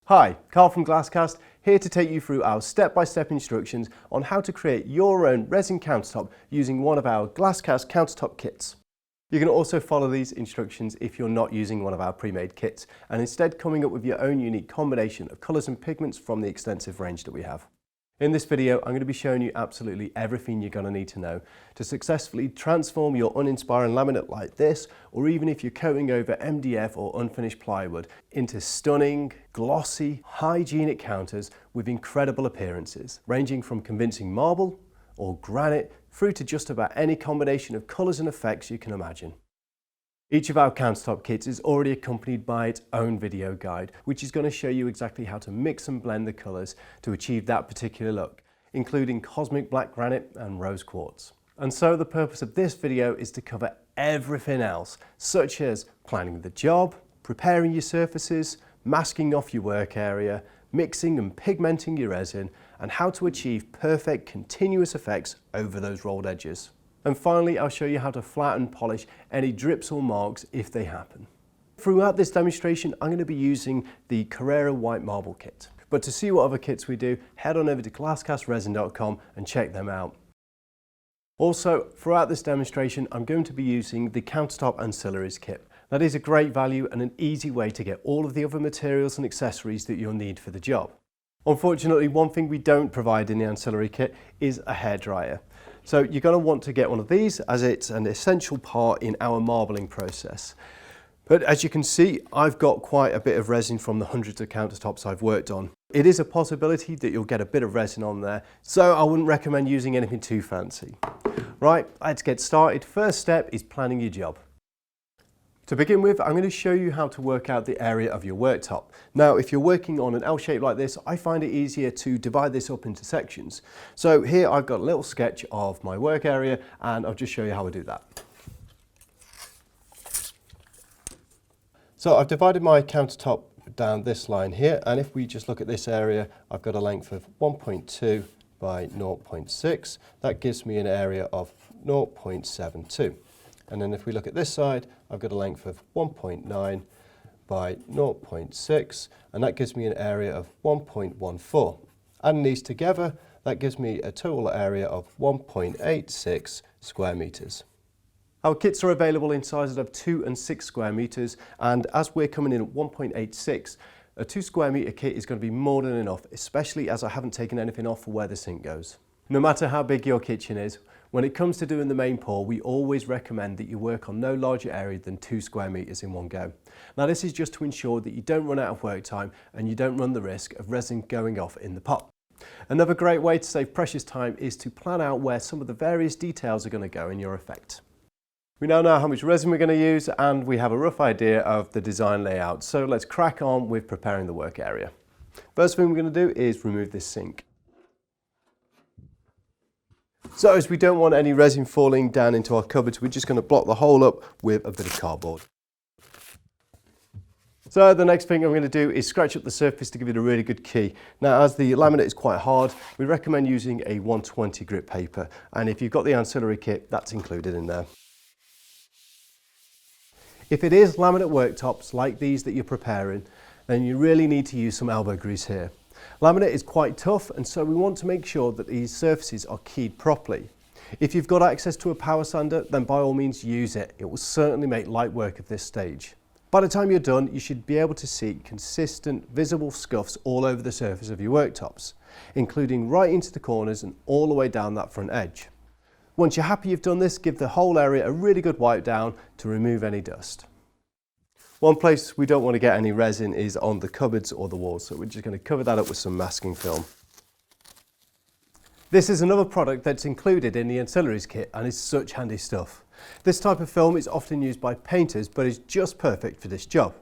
Hi, Carl from GlassCast, here to take you through our step-by-step instructions on how to create your own resin countertop using one of our GlassCast Countertop kits. You can also follow these instructions if you're not using one of our pre-made kits and instead coming up with your own unique combination of colours and pigments from the extensive range that we have. In this video, I'm going to be showing you absolutely everything you're going to need to know to successfully transform your uninspiring laminate like this, or even if you're coating over MDF or unfinished plywood, into stunning, glossy, hygienic counters with incredible appearances, ranging from convincing marble or granite through to just about any combination of colours and effects you can imagine. Each of our countertop kits is already accompanied by its own video guide, which is going to show you exactly how to mix and blend the colours to achieve that particular look, including cosmic black granite and rose quartz. And so the purpose of this video is to cover everything else, such as planning the job, preparing your surfaces, masking off your work area, mixing and pigmenting your resin, and how to achieve perfect continuous effects over those rolled edges. And finally, I'll show you how to flatten and polish any drips or marks if they happen. Throughout this demonstration, I'm going to be using the Carrera White Marble Kit. But to see what other kits we do, head on over to glasscastresin.com and check them out. Also, throughout this demonstration, I'm going to be using the Countertop Ancillaries Kit. That is a great value and an easy way to get all of the other materials and accessories that you'll need for the job. Unfortunately, one thing we don't provide in the ancillary kit is a hairdryer. So you're going to want to get one of these as it's an essential part in our marbling process. But as you can see, I've got quite a bit of resin from the hundreds of countertops I've worked on. It is a possibility that you'll get a bit of resin on there, so I wouldn't recommend using anything too fancy. Right, let's get started. First step is planning your job. To begin with, I'm going to show you how to work out the area of your worktop. Now, if you're working on an L shape like this, I find it easier to divide this up into sections. So here I've got a little sketch of my work area, and I'll just show you how I do that. So I've divided my countertop down this line here, and if we just look at this area, I've got a length of 1.2 by 0.6. That gives me an area of 0.72. And then if we look at this side, I've got a length of 1.9 by 0.6, and that gives me an area of 1.14. Adding these together, that gives me a total area of 1.86 square meters. Our kits are available in sizes of 2 and 6 square meters, and as we're coming in at 1.86, a 2 square meter kit is going to be more than enough, especially as I haven't taken anything off for where the sink goes. No matter how big your kitchen is, when it comes to doing the main pour, we always recommend that you work on no larger area than 2 square meters in one go. Now this is just to ensure that you don't run out of work time and you don't run the risk of resin going off in the pot. Another great way to save precious time is to plan out where some of the various details are going to go in your effect. We now know how much resin we're going to use and we have a rough idea of the design layout, so let's crack on with preparing the work area. First thing we're going to do is remove this sink. So as we don't want any resin falling down into our cupboards, we're just going to block the hole up with a bit of cardboard. So the next thing I'm going to do is scratch up the surface to give it a really good key. Now as the laminate is quite hard, we recommend using a 120 grit paper, and if you've got the ancillary kit, that's included in there. If it is laminate worktops like these that you're preparing, then you really need to use some elbow grease here. Laminate is quite tough, and so we want to make sure that these surfaces are keyed properly. If you've got access to a power sander, then by all means use it. It will certainly make light work of this stage. By the time you're done, you should be able to see consistent, visible scuffs all over the surface of your worktops, including right into the corners and all the way down that front edge. Once you're happy you've done this, give the whole area a really good wipe down to remove any dust. One place we don't want to get any resin is on the cupboards or the walls, so we're just going to cover that up with some masking film. This is another product that's included in the ancillaries kit and is such handy stuff. This type of film is often used by painters but is just perfect for this job.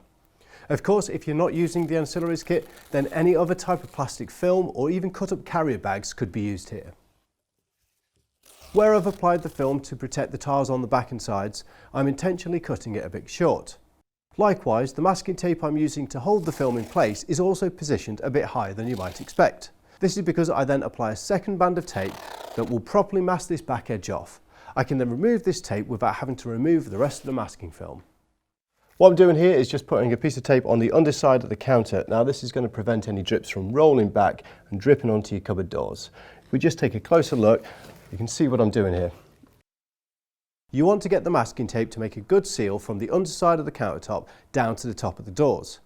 Of course, if you're not using the ancillaries kit, then any other type of plastic film or even cut up carrier bags could be used here. Where I've applied the film to protect the tiles on the back and sides, I'm intentionally cutting it a bit short. Likewise, the masking tape I'm using to hold the film in place is also positioned a bit higher than you might expect. This is because I then apply a second band of tape that will properly mask this back edge off. I can then remove this tape without having to remove the rest of the masking film. What I'm doing here is just putting a piece of tape on the underside of the counter. Now this is going to prevent any drips from rolling back and dripping onto your cupboard doors. If we just take a closer look, you can see what I'm doing here. You want to get the masking tape to make a good seal from the underside of the countertop down to the top of the doors.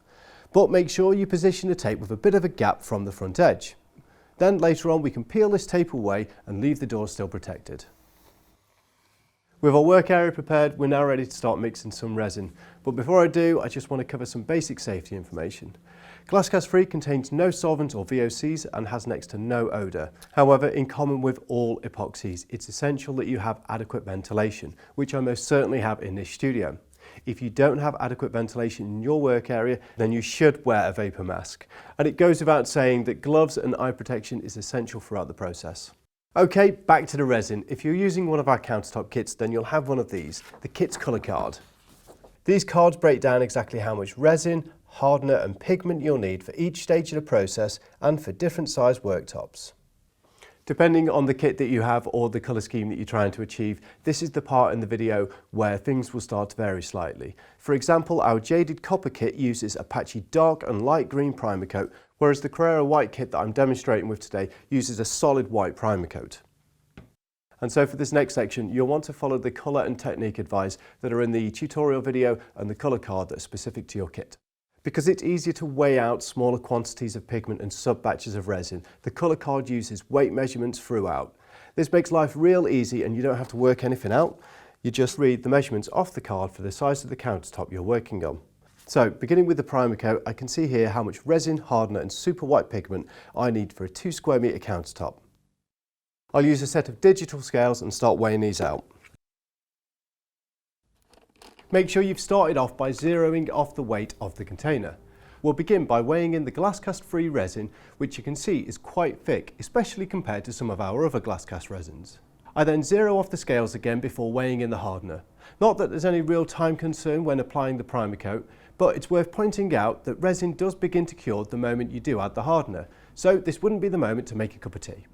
But make sure you position the tape with a bit of a gap from the front edge. Then later on we can peel this tape away and leave the doors still protected. With our work area prepared, we're now ready to start mixing some resin. But before I do, I just want to cover some basic safety information. GlassCast Free contains no solvent or VOCs and has next to no odour. However, in common with all epoxies, it's essential that you have adequate ventilation, which I most certainly have in this studio. If you don't have adequate ventilation in your work area, then you should wear a vapour mask. And it goes without saying that gloves and eye protection is essential throughout the process. Okay, back to the resin. If you're using one of our countertop kits, then you'll have one of these, the kit's colour card. These cards break down exactly how much resin, hardener and pigment you'll need for each stage of the process and for different size worktops. Depending on the kit that you have or the colour scheme that you're trying to achieve, this is the part in the video where things will start to vary slightly. For example, our jaded copper kit uses a patchy dark and light green primer coat, whereas the Carrera white kit that I'm demonstrating with today uses a solid white primer coat. And so for this next section, you'll want to follow the colour and technique advice that are in the tutorial video and the colour card that are specific to your kit. Because it's easier to weigh out smaller quantities of pigment and sub-batches of resin, the colour card uses weight measurements throughout. This makes life real easy and you don't have to work anything out. You just read the measurements off the card for the size of the countertop you're working on. So, beginning with the primer coat, I can see here how much resin, hardener and super white pigment I need for a 2 square metre countertop. I'll use a set of digital scales and start weighing these out. Make sure you've started off by zeroing off the weight of the container. We'll begin by weighing in the GlassCast free resin, which you can see is quite thick, especially compared to some of our other GlassCast resins. I then zero off the scales again before weighing in the hardener. Not that there's any real time concern when applying the primer coat, but it's worth pointing out that resin does begin to cure the moment you do add the hardener, so this wouldn't be the moment to make a cup of tea.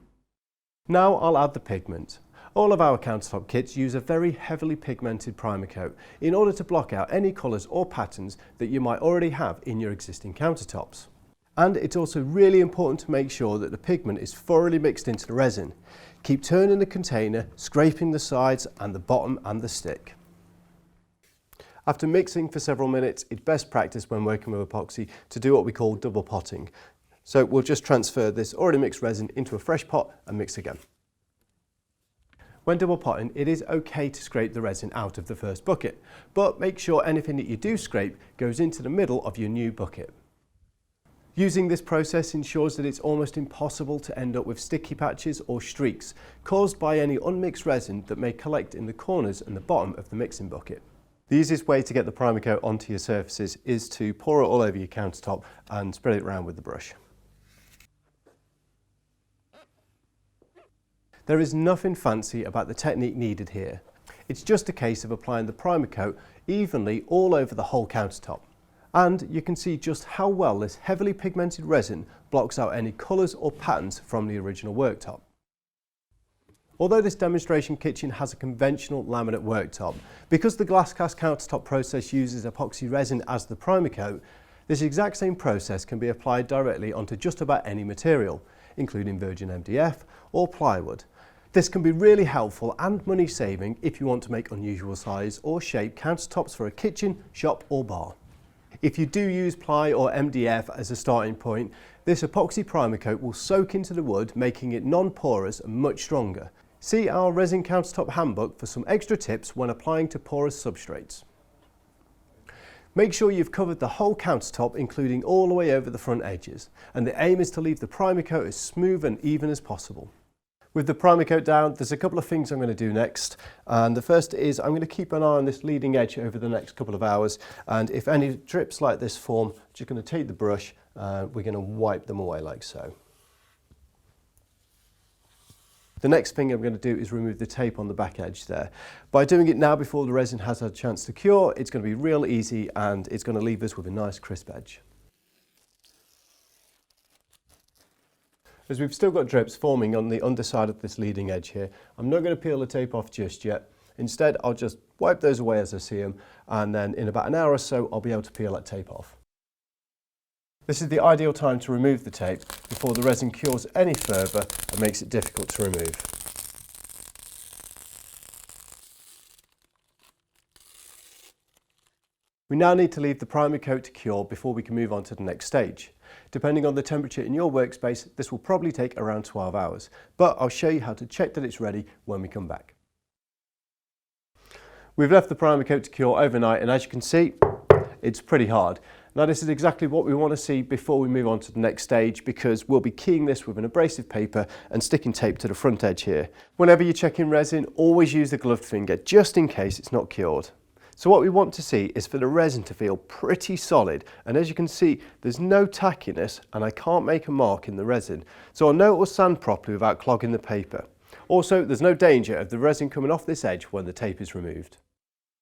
Now I'll add the pigment. All of our countertop kits use a very heavily pigmented primer coat in order to block out any colours or patterns that you might already have in your existing countertops. And it's also really important to make sure that the pigment is thoroughly mixed into the resin. Keep turning the container, scraping the sides and the bottom and the stick. After mixing for several minutes, it's best practice when working with epoxy to do what we call double potting. So we'll just transfer this already mixed resin into a fresh pot and mix again. When double potting, it is okay to scrape the resin out of the first bucket, but make sure anything that you do scrape goes into the middle of your new bucket. Using this process ensures that it's almost impossible to end up with sticky patches or streaks caused by any unmixed resin that may collect in the corners and the bottom of the mixing bucket. The easiest way to get the primer coat onto your surfaces is to pour it all over your countertop and spread it around with the brush. There is nothing fancy about the technique needed here. It's just a case of applying the primer coat evenly all over the whole countertop. And you can see just how well this heavily pigmented resin blocks out any colours or patterns from the original worktop. Although this demonstration kitchen has a conventional laminate worktop, because the GlassCast countertop process uses epoxy resin as the primer coat, this exact same process can be applied directly onto just about any material, including virgin MDF or plywood. This can be really helpful and money saving if you want to make unusual size or shape countertops for a kitchen, shop or bar. If you do use ply or MDF as a starting point, this epoxy primer coat will soak into the wood, making it non-porous and much stronger. See our resin countertop handbook for some extra tips when applying to porous substrates. Make sure you've covered the whole countertop, including all the way over the front edges, and the aim is to leave the primer coat as smooth and even as possible. With the primer coat down, there's a couple of things I'm going to do next, and the first is I'm going to keep an eye on this leading edge over the next couple of hours, and if any drips like this form, I'm just going to take the brush and we're going to wipe them away like so. The next thing I'm going to do is remove the tape on the back edge there. By doing it now before the resin has had a chance to cure, it's going to be real easy and it's going to leave us with a nice crisp edge. As we've still got drips forming on the underside of this leading edge here, I'm not going to peel the tape off just yet. Instead, I'll just wipe those away as I see them, and then in about an hour or so, I'll be able to peel that tape off. This is the ideal time to remove the tape before the resin cures any further and makes it difficult to remove. We now need to leave the primer coat to cure before we can move on to the next stage. Depending on the temperature in your workspace, this will probably take around 12 hours, but I'll show you how to check that it's ready when we come back. We've left the primer coat to cure overnight, and as you can see, it's pretty hard. Now this is exactly what we want to see before we move on to the next stage, because we'll be keying this with an abrasive paper and sticking tape to the front edge here. Whenever you're checking resin, always use the gloved finger just in case it's not cured. So what we want to see is for the resin to feel pretty solid, and as you can see, there's no tackiness and I can't make a mark in the resin. So I know it will sand properly without clogging the paper. Also, there's no danger of the resin coming off this edge when the tape is removed.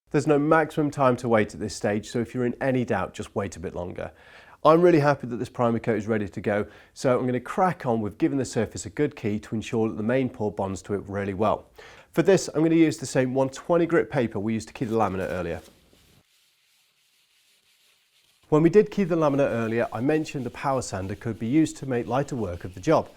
There's no maximum time to wait at this stage, so if you're in any doubt, just wait a bit longer. I'm really happy that this primer coat is ready to go, so I'm going to crack on with giving the surface a good key to ensure that the main pour bonds to it really well. For this, I'm going to use the same 120 grit paper we used to key the laminate earlier. When we did key the laminate earlier, I mentioned a power sander could be used to make lighter work of the job.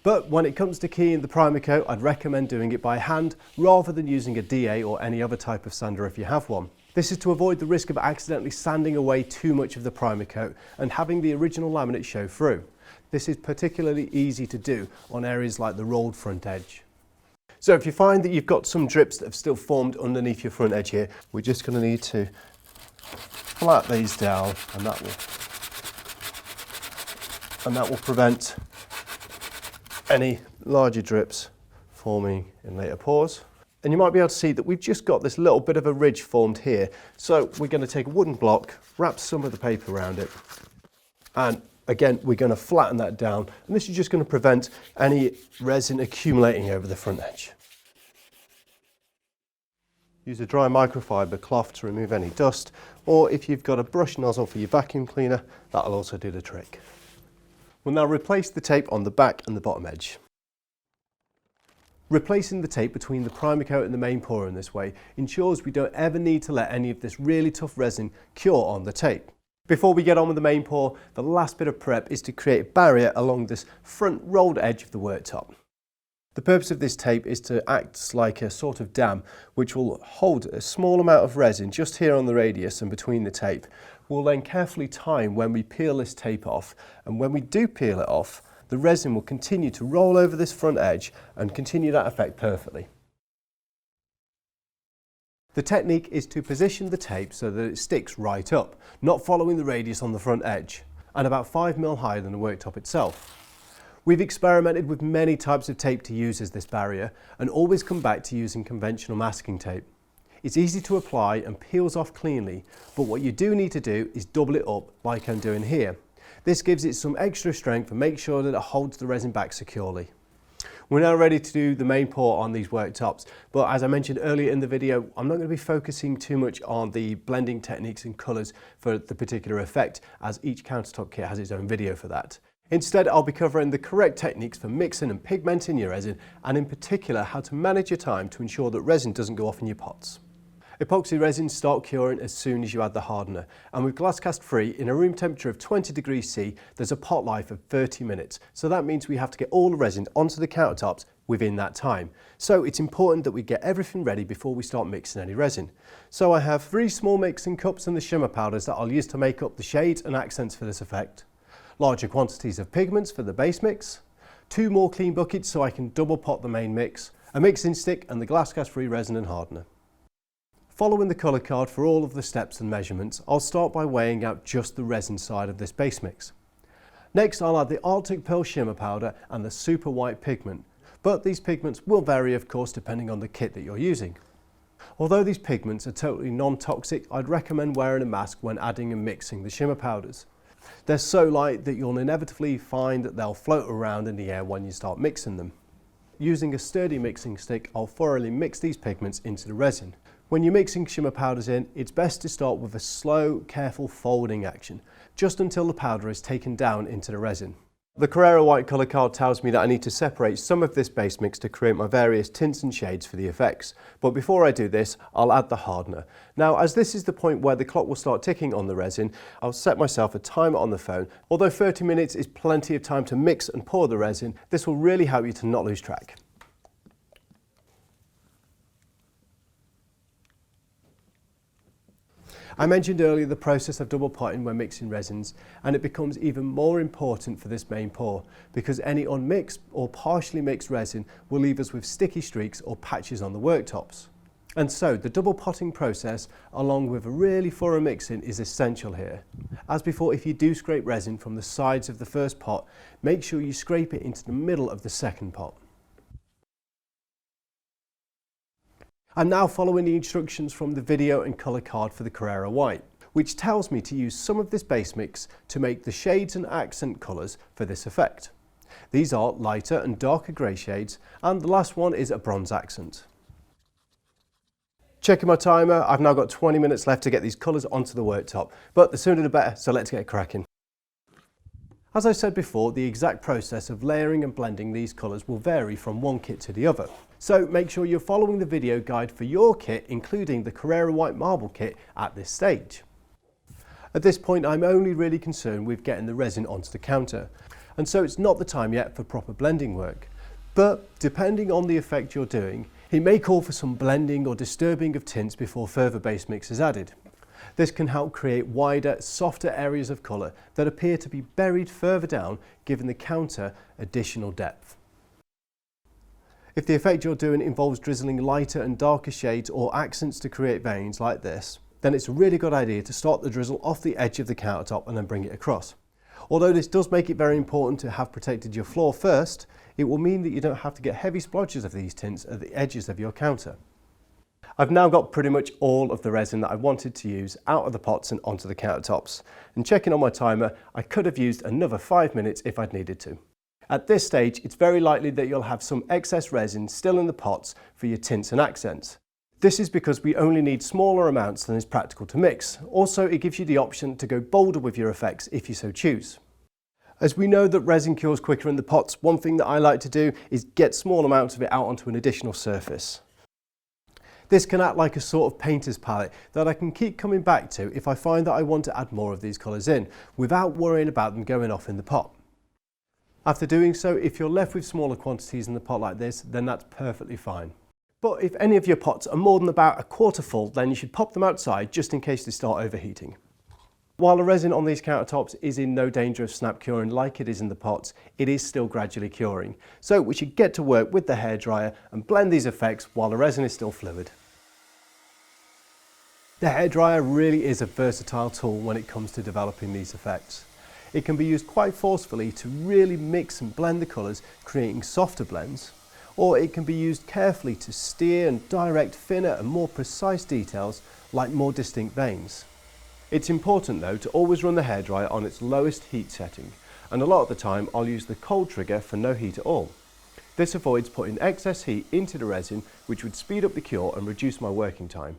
But when it comes to keying the primer coat, I'd recommend doing it by hand rather than using a DA or any other type of sander if you have one. This is to avoid the risk of accidentally sanding away too much of the primer coat and having the original laminate show through. This is particularly easy to do on areas like the rolled front edge. So if you find that you've got some drips that have still formed underneath your front edge here, we're just going to need to flat these down, and that will prevent any larger drips forming in later pours. And you might be able to see that we've just got this little bit of a ridge formed here. So we're going to take a wooden block, wrap some of the paper around it, and again, we're going to flatten that down, and this is just going to prevent any resin accumulating over the front edge. Use a dry microfiber cloth to remove any dust, or if you've got a brush nozzle for your vacuum cleaner, that'll also do the trick. We'll now replace the tape on the back and the bottom edge. Replacing the tape between the primer coat and the main pour in this way ensures we don't ever need to let any of this really tough resin cure on the tape. Before we get on with the main pour, the last bit of prep is to create a barrier along this front rolled edge of the worktop. The purpose of this tape is to act like a sort of dam, which will hold a small amount of resin just here on the radius and between the tape. We'll then carefully time when we peel this tape off, and when we do peel it off, the resin will continue to roll over this front edge and continue that effect perfectly. The technique is to position the tape so that it sticks right up, not following the radius on the front edge, and about 5 mm higher than the worktop itself. We've experimented with many types of tape to use as this barrier, and always come back to using conventional masking tape. It's easy to apply and peels off cleanly, but what you do need to do is double it up like I'm doing here. This gives it some extra strength and makes sure that it holds the resin back securely. We're now ready to do the main pour on these worktops, but as I mentioned earlier in the video, I'm not going to be focusing too much on the blending techniques and colours for the particular effect, as each countertop kit has its own video for that. Instead, I'll be covering the correct techniques for mixing and pigmenting your resin, and in particular how to manage your time to ensure that resin doesn't go off in your pots. Epoxy resins start curing as soon as you add the hardener, and with GlassCast free in a room temperature of 20 degrees C, there's a pot life of 30 minutes, so that means we have to get all the resin onto the countertops within that time. So it's important that we get everything ready before we start mixing any resin. So I have 3 small mixing cups and the shimmer powders that I'll use to make up the shades and accents for this effect, larger quantities of pigments for the base mix, 2 more clean buckets so I can double pot the main mix, a mixing stick and the GlassCast free resin and hardener. Following the colour card for all of the steps and measurements, I'll start by weighing out just the resin side of this base mix. Next, I'll add the Arctic Pearl shimmer powder and the super white pigment, but these pigments will vary of course depending on the kit that you're using. Although these pigments are totally non-toxic, I'd recommend wearing a mask when adding and mixing the shimmer powders. They're so light that you'll inevitably find that they'll float around in the air when you start mixing them. Using a sturdy mixing stick, I'll thoroughly mix these pigments into the resin. When you're mixing shimmer powders in, it's best to start with a slow, careful folding action, just until the powder is taken down into the resin. The Carrera white colour card tells me that I need to separate some of this base mix to create my various tints and shades for the effects. But before I do this, I'll add the hardener. Now, as this is the point where the clock will start ticking on the resin, I'll set myself a timer on the phone. Although 30 minutes is plenty of time to mix and pour the resin, this will really help you to not lose track. I mentioned earlier the process of double potting when mixing resins, and it becomes even more important for this main pour because any unmixed or partially mixed resin will leave us with sticky streaks or patches on the worktops. And so the double potting process, along with a really thorough mixing, is essential here. As before, if you do scrape resin from the sides of the first pot, make sure you scrape it into the middle of the second pot. I'm now following the instructions from the video and colour card for the Carrera white, which tells me to use some of this base mix to make the shades and accent colours for this effect. These are lighter and darker grey shades, and the last one is a bronze accent. Checking my timer, I've now got 20 minutes left to get these colours onto the worktop, but the sooner the better, so let's get cracking. As I said before, the exact process of layering and blending these colours will vary from one kit to the other. So make sure you're following the video guide for your kit, including the Carrera White Marble kit at this stage. At this point, I'm only really concerned with getting the resin onto the counter, and so it's not the time yet for proper blending work. But depending on the effect you're doing, it may call for some blending or disturbing of tints before further base mix is added. This can help create wider, softer areas of colour that appear to be buried further down, giving the counter additional depth. If the effect you're doing involves drizzling lighter and darker shades or accents to create veins like this, then it's a really good idea to start the drizzle off the edge of the countertop and then bring it across. Although this does make it very important to have protected your floor first, it will mean that you don't have to get heavy splodges of these tints at the edges of your counter. I've now got pretty much all of the resin that I wanted to use out of the pots and onto the countertops. And checking on my timer, I could have used another 5 minutes if I'd needed to. At this stage, it's very likely that you'll have some excess resin still in the pots for your tints and accents. This is because we only need smaller amounts than is practical to mix. Also, it gives you the option to go bolder with your effects if you so choose. As we know that resin cures quicker in the pots, one thing that I like to do is get small amounts of it out onto an additional surface. This can act like a sort of painter's palette that I can keep coming back to if I find that I want to add more of these colours in, without worrying about them going off in the pot. After doing so, if you're left with smaller quantities in the pot like this, then that's perfectly fine. But if any of your pots are more than about a quarter full, then you should pop them outside just in case they start overheating. While the resin on these countertops is in no danger of snap curing like it is in the pots, it is still gradually curing. So we should get to work with the hairdryer and blend these effects while the resin is still fluid. The hairdryer really is a versatile tool when it comes to developing these effects. It can be used quite forcefully to really mix and blend the colours, creating softer blends, or it can be used carefully to steer and direct thinner and more precise details like more distinct veins. It's important though to always run the hairdryer on its lowest heat setting, and a lot of the time I'll use the cold trigger for no heat at all. This avoids putting excess heat into the resin, which would speed up the cure and reduce my working time.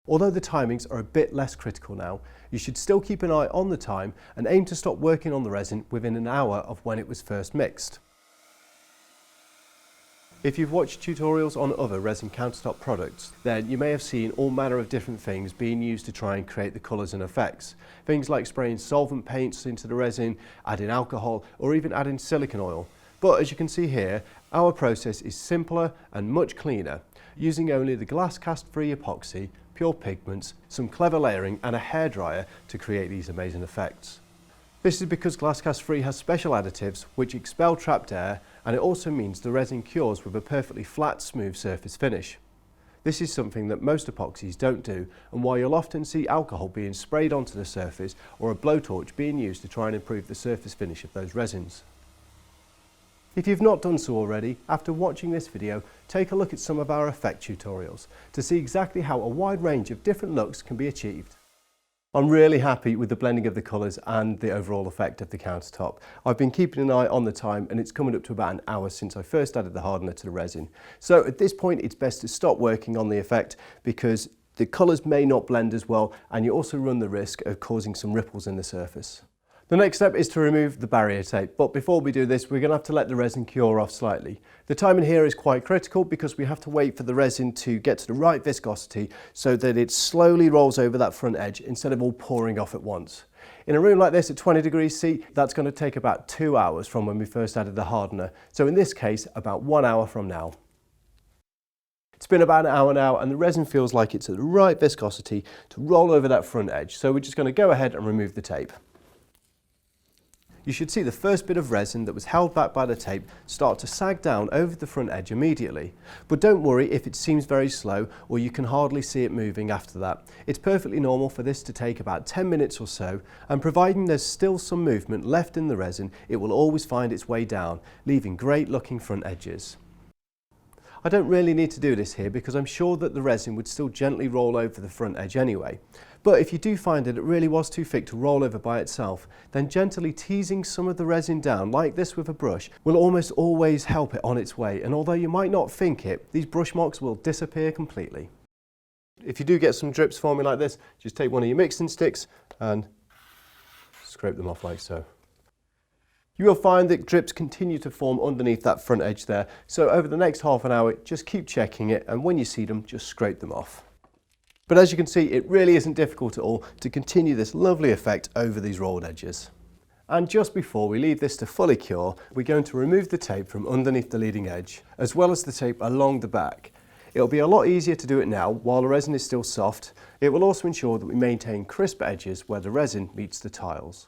Although the timings are a bit less critical now, you should still keep an eye on the time and aim to stop working on the resin within an hour of when it was first mixed. If you've watched tutorials on other resin countertop products, then you may have seen all manner of different things being used to try and create the colours and effects. Things like spraying solvent paints into the resin, adding alcohol, or even adding silicone oil. But as you can see here, our process is simpler and much cleaner, using only the GlassCast free epoxy, pure pigments, some clever layering and a hairdryer to create these amazing effects. This is because GlassCast Free has special additives which expel trapped air, and it also means the resin cures with a perfectly flat, smooth surface finish. This is something that most epoxies don't do, and why you'll often see alcohol being sprayed onto the surface or a blowtorch being used to try and improve the surface finish of those resins. If you've not done so already, after watching this video, take a look at some of our effect tutorials to see exactly how a wide range of different looks can be achieved. I'm really happy with the blending of the colours and the overall effect of the countertop. I've been keeping an eye on the time and it's coming up to about an hour since I first added the hardener to the resin. So at this point it's best to stop working on the effect because the colours may not blend as well and you also run the risk of causing some ripples in the surface. The next step is to remove the barrier tape, but before we do this we're going to have to let the resin cure off slightly. The timing here is quite critical because we have to wait for the resin to get to the right viscosity so that it slowly rolls over that front edge instead of all pouring off at once. In a room like this at 20 degrees C, that's going to take about 2 hours from when we first added the hardener, so in this case about 1 hour from now. It's been about an hour now and the resin feels like it's at the right viscosity to roll over that front edge, so we're just going to go ahead and remove the tape. You should see the first bit of resin that was held back by the tape start to sag down over the front edge immediately. But don't worry if it seems very slow or you can hardly see it moving after that. It's perfectly normal for this to take about 10 minutes or so, and providing there's still some movement left in the resin, it will always find its way down, leaving great looking front edges. I don't really need to do this here because I'm sure that the resin would still gently roll over the front edge anyway. But if you do find that it really was too thick to roll over by itself, then gently teasing some of the resin down like this with a brush will almost always help it on its way, and although you might not think it, these brush marks will disappear completely. If you do get some drips forming like this, just take one of your mixing sticks and scrape them off like so. You will find that drips continue to form underneath that front edge there, so over the next half an hour just keep checking it, and when you see them just scrape them off. But as you can see, it really isn't difficult at all to continue this lovely effect over these rolled edges. And just before we leave this to fully cure, we're going to remove the tape from underneath the leading edge, as well as the tape along the back. It'll be a lot easier to do it now while the resin is still soft. It will also ensure that we maintain crisp edges where the resin meets the tiles.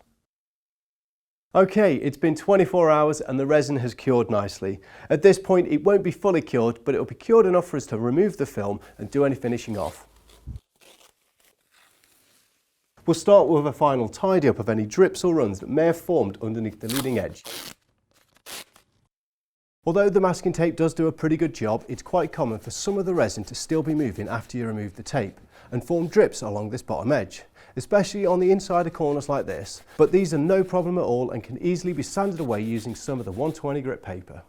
Okay, it's been 24 hours and the resin has cured nicely. At this point it won't be fully cured, but it'll be cured enough for us to remove the film and do any finishing off. We'll start with a final tidy up of any drips or runs that may have formed underneath the leading edge. Although the masking tape does do a pretty good job, it's quite common for some of the resin to still be moving after you remove the tape and form drips along this bottom edge, especially on the insider corners like this, but these are no problem at all and can easily be sanded away using some of the 120 grit paper.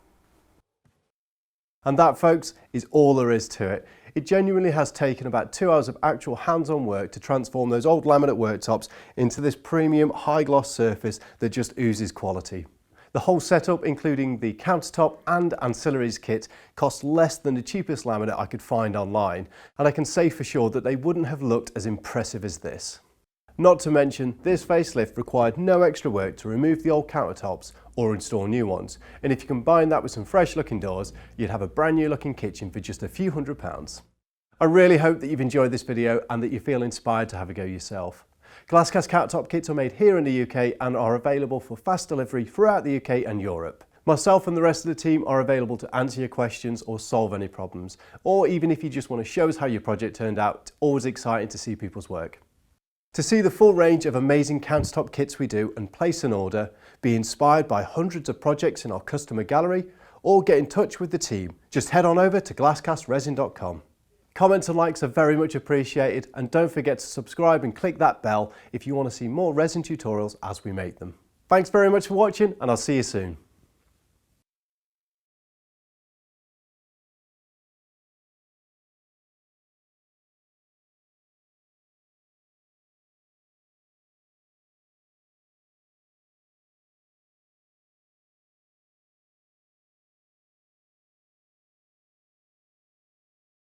And that, folks, is all there is to it. It genuinely has taken about 2 hours of actual hands-on work to transform those old laminate worktops into this premium high gloss surface that just oozes quality. The whole setup, including the countertop and ancillaries kit, cost less than the cheapest laminate I could find online, and I can say for sure that they wouldn't have looked as impressive as this. Not to mention, this facelift required no extra work to remove the old countertops or install new ones, and if you combine that with some fresh looking doors, you'd have a brand new looking kitchen for just a few £100s. I really hope that you've enjoyed this video and that you feel inspired to have a go yourself. GlassCast Countertop kits are made here in the UK and are available for fast delivery throughout the UK and Europe. Myself and the rest of the team are available to answer your questions or solve any problems, or even if you just want to show us how your project turned out, it's always exciting to see people's work. To see the full range of amazing countertop kits we do and place an order, be inspired by hundreds of projects in our customer gallery, or get in touch with the team, just head on over to glasscastresin.com. Comments and likes are very much appreciated, and don't forget to subscribe and click that bell if you want to see more resin tutorials as we make them. Thanks very much for watching, and I'll see you soon.